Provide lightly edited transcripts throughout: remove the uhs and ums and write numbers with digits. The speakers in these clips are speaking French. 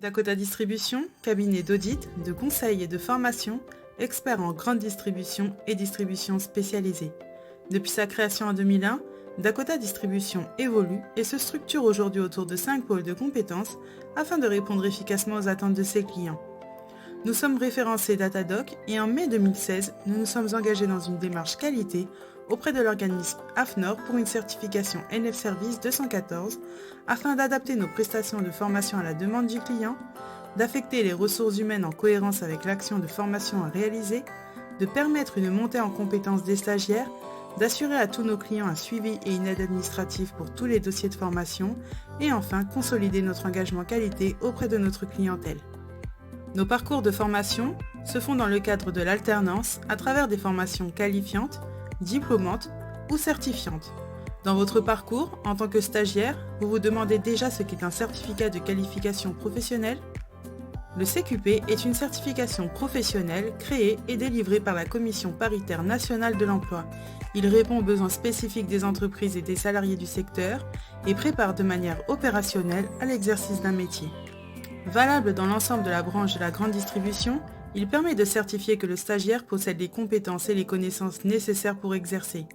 Dakota Distribution, cabinet d'audit, de conseil et de formation, expert en grande distribution et distribution spécialisée. Depuis sa création en 2001, Dakota Distribution évolue et se structure aujourd'hui autour de 5 pôles de compétences afin de répondre efficacement aux attentes de ses clients. Nous sommes référencés Datadoc et en mai 2016, nous nous sommes engagés dans une démarche qualité auprès de l'organisme AFNOR pour une certification NF Service 214 afin d'adapter nos prestations de formation à la demande du client, d'affecter les ressources humaines en cohérence avec l'action de formation à réaliser, de permettre une montée en compétences des stagiaires, d'assurer à tous nos clients un suivi et une aide administrative pour tous les dossiers de formation et enfin consolider notre engagement qualité auprès de notre clientèle. Nos parcours de formation se font dans le cadre de l'alternance à travers des formations qualifiantes, diplômantes ou certifiantes. Dans votre parcours, en tant que stagiaire, vous vous demandez déjà ce qu'est un certificat de qualification professionnelle ? Le CQP est une certification professionnelle créée et délivrée par la Commission paritaire nationale de l'emploi. Il répond aux besoins spécifiques des entreprises et des salariés du secteur et prépare de manière opérationnelle à l'exercice d'un métier. Valable dans l'ensemble de la branche de la grande distribution, il permet de certifier que le stagiaire possède les compétences et les connaissances nécessaires pour exercer.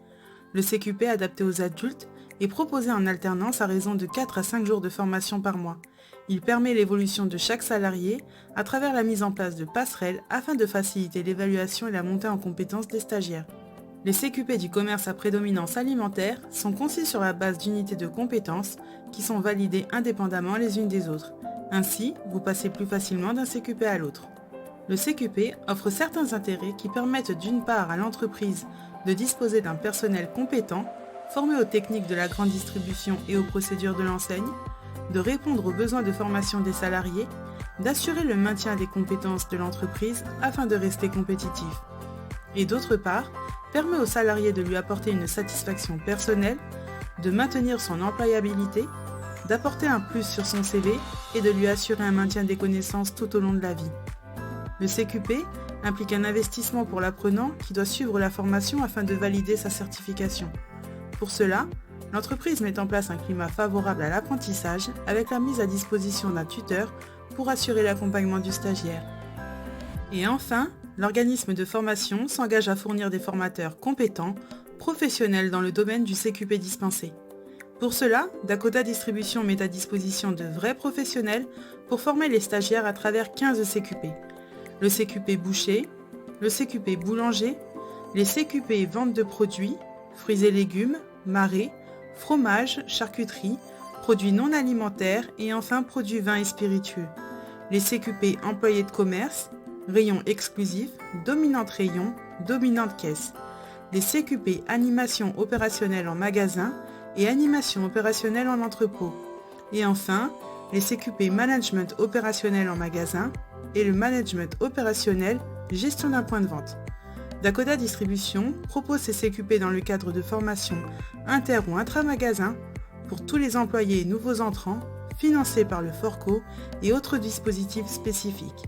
Le CQP adapté aux adultes est proposé en alternance à raison de 4 à 5 jours de formation par mois. Il permet l'évolution de chaque salarié à travers la mise en place de passerelles afin de faciliter l'évaluation et la montée en compétences des stagiaires. Les CQP du commerce à prédominance alimentaire sont conçus sur la base d'unités de compétences qui sont validées indépendamment les unes des autres. Ainsi, vous passez plus facilement d'un CQP à l'autre. Le CQP offre certains intérêts qui permettent d'une part à l'entreprise de disposer d'un personnel compétent, formé aux techniques de la grande distribution et aux procédures de l'enseigne, de répondre aux besoins de formation des salariés, d'assurer le maintien des compétences de l'entreprise afin de rester compétitif. Et d'autre part, permet aux salariés de lui apporter une satisfaction personnelle, de maintenir son employabilité, d'apporter un plus sur son CV et de lui assurer un maintien des connaissances tout au long de la vie. Le CQP implique un investissement pour l'apprenant qui doit suivre la formation afin de valider sa certification. Pour cela, l'entreprise met en place un climat favorable à l'apprentissage avec la mise à disposition d'un tuteur pour assurer l'accompagnement du stagiaire. Et enfin, l'organisme de formation s'engage à fournir des formateurs compétents, professionnels dans le domaine du CQP dispensé. Pour cela, Dakota Distribution met à disposition de vrais professionnels pour former les stagiaires à travers 15 CQP. Le CQP boucher, le CQP boulanger, les CQP vente de produits, fruits et légumes, marais, fromage, charcuterie, produits non alimentaires et enfin produits vins et spiritueux. Les CQP employés de commerce, rayon exclusif, dominante rayon, dominante caisse. Les CQP animation opérationnelle en magasin et animation opérationnelle en entrepôt. Et enfin, les CQP management opérationnel en magasin et le management opérationnel gestion d'un point de vente. Dakota Distribution propose ces CQP dans le cadre de formations inter- ou intra-magasin pour tous les employés et nouveaux entrants, financés par le Forco et autres dispositifs spécifiques.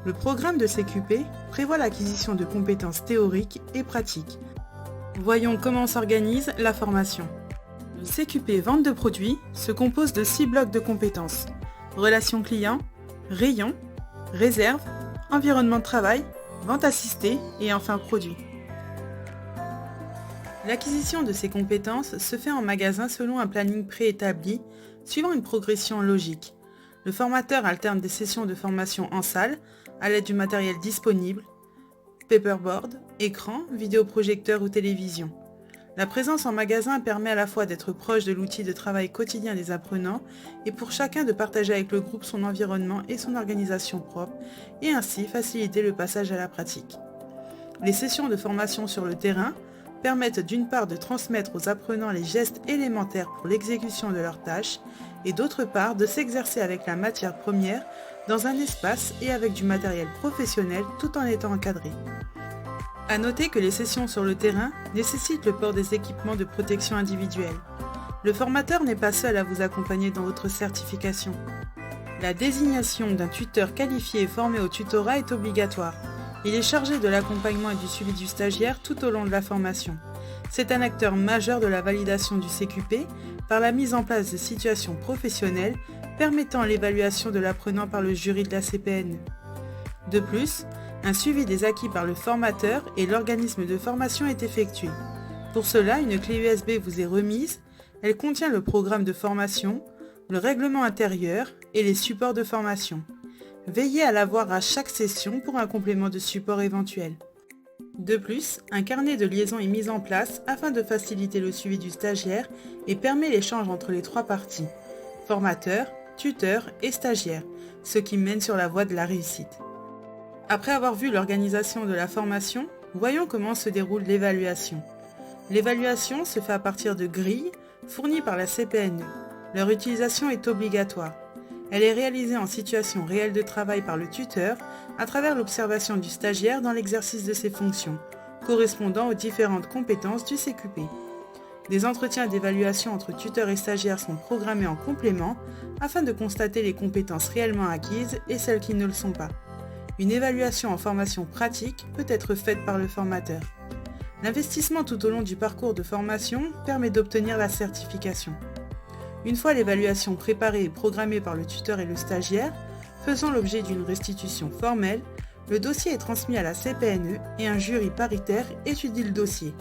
Le programme de CQP prévoit l'acquisition de compétences théoriques et pratiques. Voyons comment s'organise la formation. Le CQP vente de produits se compose de 6 blocs de compétences. Relations clients, rayon, réserve, environnement de travail, vente assistée et enfin produits. L'acquisition de ces compétences se fait en magasin selon un planning préétabli, suivant une progression logique. Le formateur alterne des sessions de formation en salle, à l'aide du matériel disponible, paperboard, écran, vidéoprojecteur ou télévision. La présence en magasin permet à la fois d'être proche de l'outil de travail quotidien des apprenants et pour chacun de partager avec le groupe son environnement et son organisation propre et ainsi faciliter le passage à la pratique. Les sessions de formation sur le terrain permettent d'une part de transmettre aux apprenants les gestes élémentaires pour l'exécution de leurs tâches et d'autre part de s'exercer avec la matière première dans un espace et avec du matériel professionnel tout en étant encadré. A noter que les sessions sur le terrain nécessitent le port des équipements de protection individuelle. Le formateur n'est pas seul à vous accompagner dans votre certification. La désignation d'un tuteur qualifié et formé au tutorat est obligatoire. Il est chargé de l'accompagnement et du suivi du stagiaire tout au long de la formation. C'est un acteur majeur de la validation du CQP par la mise en place de situations professionnelles permettant l'évaluation de l'apprenant par le jury de la CPNE. De plus, un suivi des acquis par le formateur et l'organisme de formation est effectué. Pour cela, une clé USB vous est remise. Elle contient le programme de formation, le règlement intérieur et les supports de formation. Veillez à l'avoir à chaque session pour un complément de support éventuel. De plus, un carnet de liaison est mis en place afin de faciliter le suivi du stagiaire et permet l'échange entre les trois parties, formateur, tuteur et stagiaire, ce qui mène sur la voie de la réussite. Après avoir vu l'organisation de la formation, voyons comment se déroule l'évaluation. L'évaluation se fait à partir de grilles fournies par la CPNE. Leur utilisation est obligatoire. Elle est réalisée en situation réelle de travail par le tuteur à travers l'observation du stagiaire dans l'exercice de ses fonctions, correspondant aux différentes compétences du CQP. Des entretiens d'évaluation entre tuteurs et stagiaires sont programmés en complément afin de constater les compétences réellement acquises et celles qui ne le sont pas. Une évaluation en formation pratique peut être faite par le formateur. L'investissement tout au long du parcours de formation permet d'obtenir la certification. Une fois l'évaluation préparée et programmée par le tuteur et le stagiaire, faisant l'objet d'une restitution formelle, le dossier est transmis à la CPNE et un jury paritaire étudie le dossier.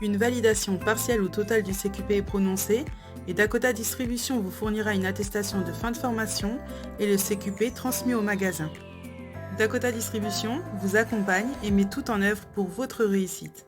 Une validation partielle ou totale du CQP est prononcée et Dakota Distribution vous fournira une attestation de fin de formation et le CQP transmis au magasin. Dakota Distribution vous accompagne et met tout en œuvre pour votre réussite.